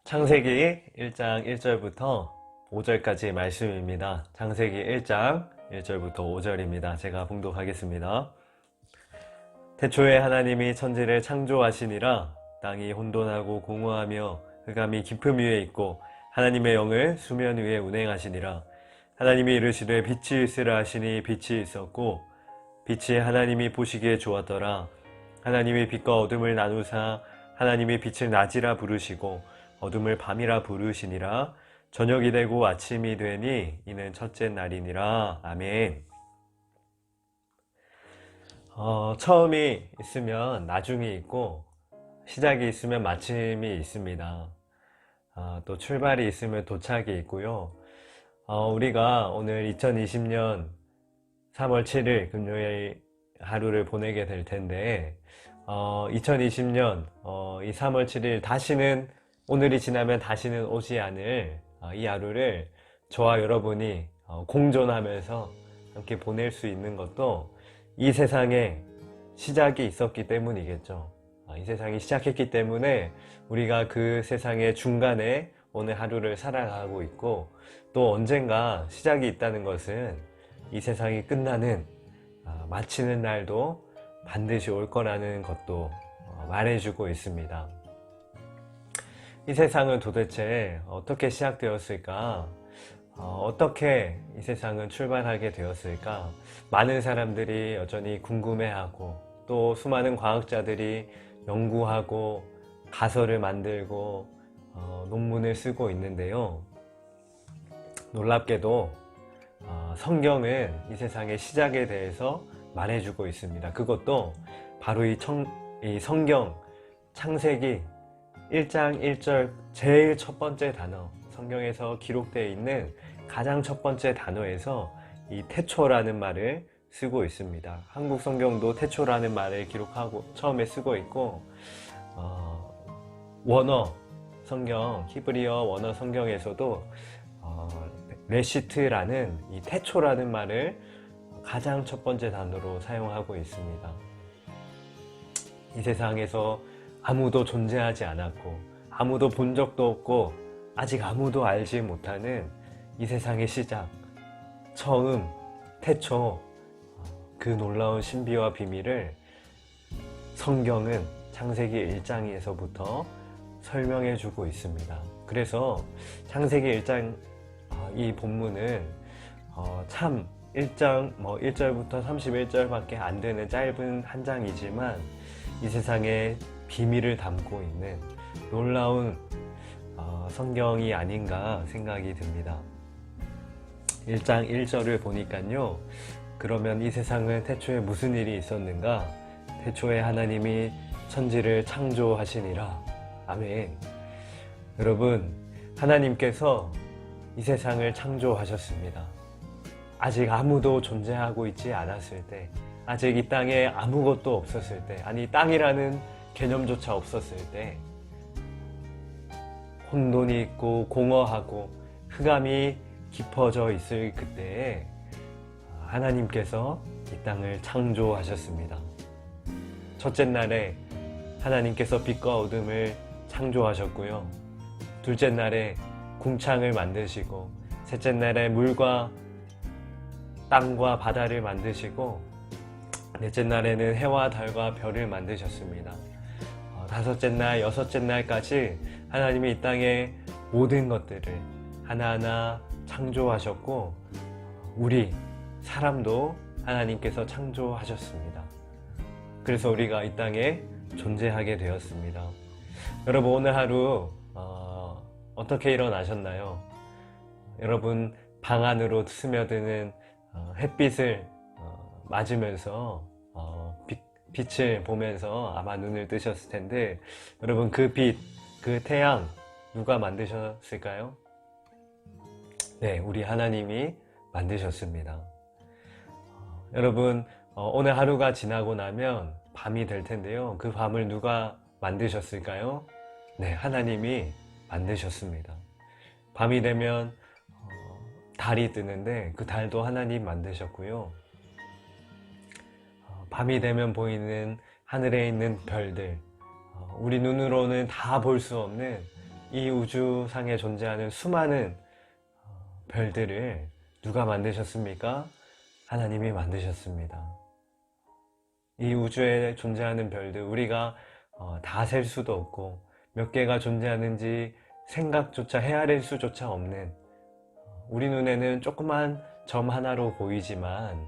창세기 1장 1절부터 5절까지 말씀입니다. 창세기 1장 1절부터 5절입니다. 제가 봉독하겠습니다. 태초에 하나님이 천지를 창조하시니라. 땅이 혼돈하고 공허하며 흑암이 깊음 위에 있고 하나님의 영을 수면 위에 운행하시니라. 하나님이 이르시되 빛이 있으라 하시니 빛이 있었고 빛이 하나님이 보시기에 좋았더라. 하나님이 빛과 어둠을 나누사 하나님이 빛을 낮이라 부르시고 어둠을 밤이라 부르시니라. 저녁이 되고 아침이 되니 이는 첫째 날이니라. 아멘. 처음이 있으면 나중이 있고 시작이 있으면 마침이 있습니다. 또 출발이 있으면 도착이 있고요. 우리가 오늘 2020년 3월 7일 금요일 하루를 보내게 될 텐데 2020년 이 3월 7일 다시는 오늘이 지나면 다시는 오지 않을 이 하루를 저와 여러분이 공존하면서 함께 보낼 수 있는 것도 이 세상에 시작이 있었기 때문이겠죠. 이 세상이 시작했기 때문에 우리가 그 세상의 중간에 오늘 하루를 살아가고 있고, 또 언젠가 시작이 있다는 것은 이 세상이 끝나는 마치는 날도 반드시 올 거라는 것도 말해주고 있습니다. 이 세상은 도대체 어떻게 시작되었을까? 어떻게 이 세상은 출발하게 되었을까? 많은 사람들이 여전히 궁금해하고, 또 수많은 과학자들이 연구하고 가설을 만들고 논문을 쓰고 있는데요. 놀랍게도 성경은 이 세상의 시작에 대해서 말해주고 있습니다. 그것도 바로 이 성경 창세기 1장 1절 제일 첫 번째 단어, 성경에서 기록되어 있는 가장 첫 번째 단어에서 이 태초라는 말을 쓰고 있습니다. 한국 성경도 태초라는 말을 기록하고 처음에 쓰고 있고, 원어 성경, 히브리어 원어 성경에서도 레시트라는 이 태초라는 말을 가장 첫 번째 단어로 사용하고 있습니다. 이 세상에서 아무도 존재하지 않았고 아무도 본 적도 없고 아직 아무도 알지 못하는 이 세상의 시작, 처음, 태초, 그 놀라운 신비와 비밀을 성경은 창세기 1장에서부터 설명해 주고 있습니다. 그래서 창세기 1장 이 본문은 참 1장 1절부터 31절밖에 안 되는 짧은 한 장이지만 이 세상의 비밀을 담고 있는 놀라운 성경이 아닌가 생각이 듭니다. 1장 1절을 보니까요, 그러면 이 세상은 태초에 무슨 일이 있었는가? 태초에 하나님이 천지를 창조하시니라. 아멘. 여러분, 하나님께서 이 세상을 창조하셨습니다. 아직 아무도 존재하고 있지 않았을 때, 아직 이 땅에 아무것도 없었을 때, 아니 땅이라는 개념조차 없었을 때, 혼돈이 있고 공허하고 흑암이 깊어져 있을 그때에 하나님께서 이 땅을 창조하셨습니다. 첫째 날에 하나님께서 빛과 어둠을 창조하셨고요. 둘째 날에 궁창을 만드시고, 셋째 날에 물과 땅과 바다를 만드시고, 넷째 날에는 해와 달과 별을 만드셨습니다. 다섯째 날, 여섯째 날까지 하나님이 이 땅의 모든 것들을 하나하나 창조하셨고, 우리 사람도 하나님께서 창조하셨습니다. 그래서 우리가 이 땅에 존재하게 되었습니다. 여러분, 오늘 하루 어떻게 일어나셨나요? 여러분, 방 안으로 스며드는 햇빛을 맞으면서 빛을 보면서 아마 눈을 뜨셨을 텐데, 여러분, 그 빛, 그 태양 누가 만드셨을까요? 네, 우리 하나님이 만드셨습니다. 여러분, 오늘 하루가 지나고 나면 밤이 될 텐데요. 그 밤을 누가 만드셨을까요? 네, 하나님이 만드셨습니다. 밤이 되면 달이 뜨는데 그 달도 하나님 만드셨고요. 밤이 되면 보이는 하늘에 있는 별들, 우리 눈으로는 다 볼 수 없는 이 우주상에 존재하는 수많은 별들을 누가 만드셨습니까? 하나님이 만드셨습니다. 이 우주에 존재하는 별들, 우리가 다 셀 수도 없고 몇 개가 존재하는지 생각조차 헤아릴 수조차 없는, 우리 눈에는 조그만 점 하나로 보이지만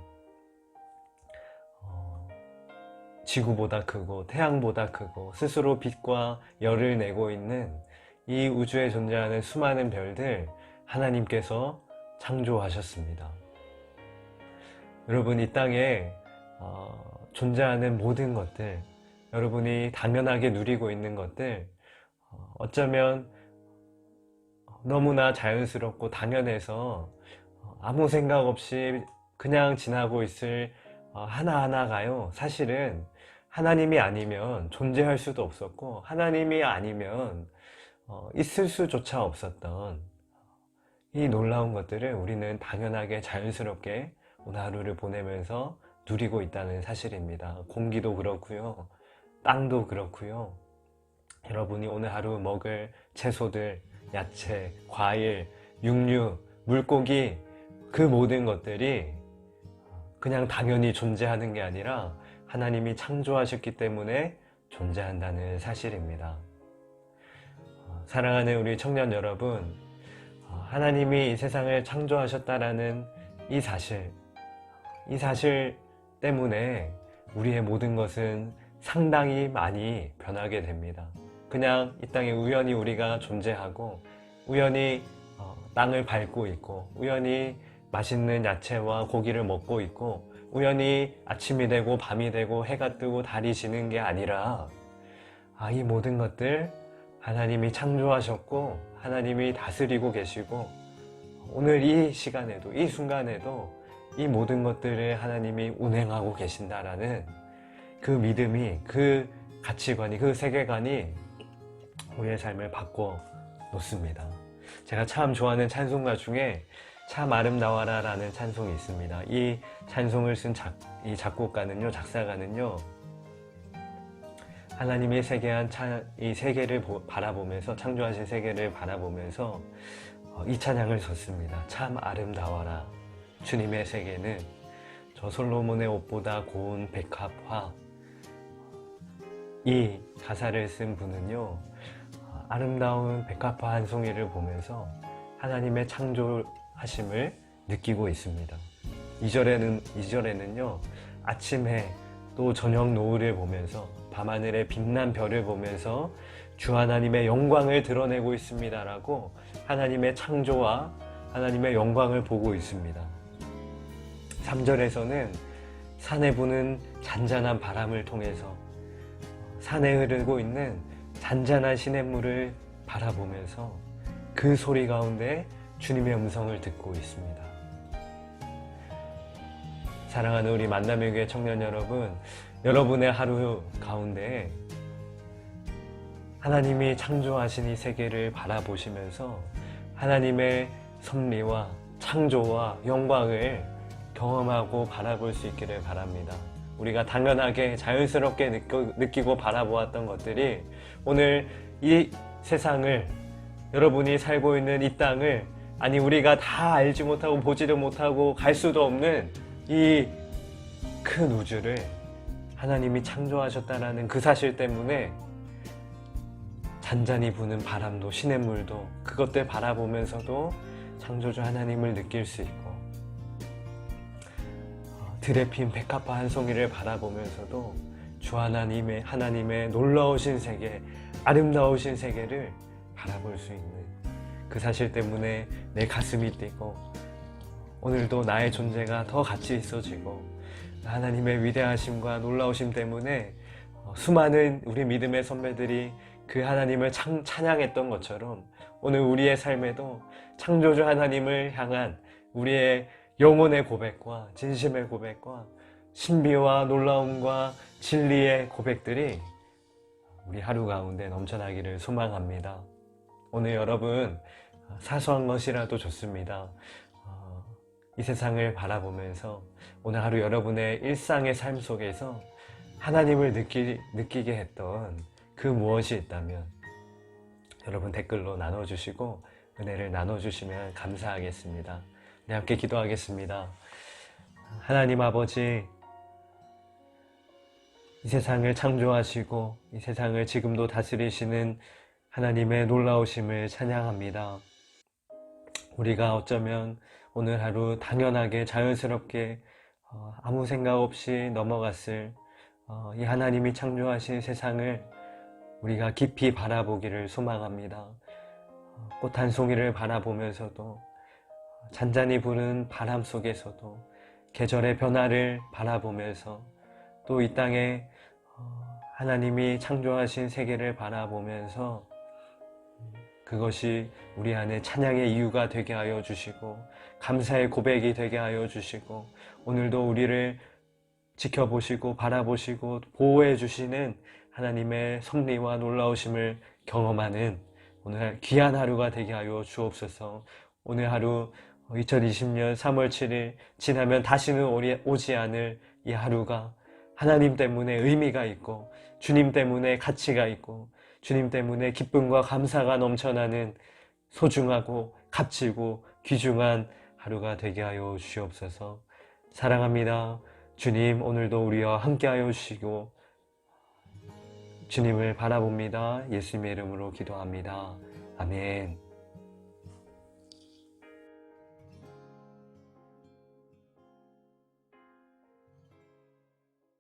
지구보다 크고 태양보다 크고 스스로 빛과 열을 내고 있는 이 우주에 존재하는 수많은 별들, 하나님께서 창조하셨습니다. 여러분, 이 땅에 존재하는 모든 것들, 여러분이 당연하게 누리고 있는 것들, 어쩌면 너무나 자연스럽고 당연해서 아무 생각 없이 그냥 지나고 있을 하나하나가요, 사실은 하나님이 아니면 존재할 수도 없었고, 하나님이 아니면 있을 수조차 없었던 이 놀라운 것들을 우리는 당연하게 자연스럽게 오늘 하루를 보내면서 누리고 있다는 사실입니다. 공기도 그렇고요, 땅도 그렇고요. 여러분이 오늘 하루 먹을 채소들, 야채, 과일, 육류, 물고기, 그 모든 것들이 그냥 당연히 존재하는 게 아니라 하나님이 창조하셨기 때문에 존재한다는 사실입니다. 사랑하는 우리 청년 여러분, 하나님이 이 세상을 창조하셨다라는 이 사실 때문에 우리의 모든 것은 상당히 많이 변하게 됩니다. 그냥 이 땅에 우연히 우리가 존재하고, 우연히 땅을 밟고 있고, 우연히 맛있는 야채와 고기를 먹고 있고, 우연히 아침이 되고 밤이 되고 해가 뜨고 달이 지는 게 아니라, 이 모든 것들 하나님이 창조하셨고 하나님이 다스리고 계시고, 오늘 이 시간에도, 이 순간에도 이 모든 것들을 하나님이 운행하고 계신다라는 그 믿음이, 그 가치관이, 그 세계관이 우리의 삶을 바꿔 놓습니다. 제가 참 좋아하는 찬송가 중에 참 아름다워라 라는 찬송이 있습니다. 이 찬송을 쓴 이 작곡가는요, 작사가는요, 하나님이 세계한 이 세계를 바라보면서, 창조하신 세계를 바라보면서 이 찬양을 썼습니다. 참 아름다워라, 주님의 세계는 저 솔로몬의 옷보다 고운 백합화. 이 가사를 쓴 분은요, 아름다운 백합화 한 송이를 보면서 하나님의 창조하심을 느끼고 있습니다. 2절에는요, 아침해 또 저녁 노을을 보면서, 밤하늘의 빛난 별을 보면서 주 하나님의 영광을 드러내고 있습니다 라고 하나님의 창조와 하나님의 영광을 보고 있습니다. 3절에서는 산에 부는 잔잔한 바람을 통해서 산에 흐르고 있는 잔잔한 시냇물을 바라보면서 그 소리 가운데 주님의 음성을 듣고 있습니다. 사랑하는 우리 만남의 교회 청년 여러분, 여러분의 하루 가운데 하나님이 창조하신 이 세계를 바라보시면서 하나님의 섭리와 창조와 영광을 경험하고 바라볼 수 있기를 바랍니다. 우리가 당연하게 자연스럽게 느끼고 바라보았던 것들이 오늘 이 세상을, 여러분이 살고 있는 이 땅을, 아니 우리가 다 알지 못하고 보지도 못하고 갈 수도 없는 이 큰 우주를 하나님이 창조하셨다는 그 사실 때문에 잔잔히 부는 바람도 시냇물도 그것들 바라보면서도 창조주 하나님을 느낄 수 있고, 들에 핀 백합화 한 송이를 바라보면서도 주 하나님의 놀라우신 세계, 아름다우신 세계를 바라볼 수 있는 그 사실 때문에 내 가슴이 뛰고, 오늘도 나의 존재가 더 가치 있어지고, 하나님의 위대하심과 놀라우심 때문에 수많은 우리 믿음의 선배들이 그 하나님을 찬양했던 것처럼 오늘 우리의 삶에도 창조주 하나님을 향한 우리의 영혼의 고백과 진심의 고백과 신비와 놀라움과 진리의 고백들이 우리 하루 가운데 넘쳐나기를 소망합니다. 오늘 여러분, 사소한 것이라도 좋습니다. 이 세상을 바라보면서 오늘 하루 여러분의 일상의 삶 속에서 하나님을 느끼게 했던 그 무엇이 있다면 여러분 댓글로 나눠주시고 은혜를 나눠주시면 감사하겠습니다. 네, 함께 기도하겠습니다. 하나님 아버지, 이 세상을 창조하시고 이 세상을 지금도 다스리시는 하나님의 놀라우심을 찬양합니다. 우리가 어쩌면 오늘 하루 당연하게 자연스럽게 아무 생각 없이 넘어갔을 이 하나님이 창조하신 세상을 우리가 깊이 바라보기를 소망합니다. 꽃 한 송이를 바라보면서도, 잔잔히 부는 바람 속에서도, 계절의 변화를 바라보면서, 또 이 땅에 하나님이 창조하신 세계를 바라보면서 그것이 우리 안에 찬양의 이유가 되게 하여 주시고 감사의 고백이 되게 하여 주시고, 오늘도 우리를 지켜보시고 바라보시고 보호해 주시는 하나님의 섭리와 놀라우심을 경험하는 오늘 귀한 하루가 되게 하여 주옵소서. 오늘 하루 2020년 3월 7일 지나면 다시는 오지 않을 이 하루가 하나님 때문에 의미가 있고, 주님 때문에 가치가 있고, 주님 때문에 기쁨과 감사가 넘쳐나는 소중하고 값지고 귀중한 하루가 되게 하여 주시옵소서. 사랑합니다. 주님, 오늘도 우리와 함께 하여 주시고 주님을 바라봅니다. 예수님의 이름으로 기도합니다. 아멘.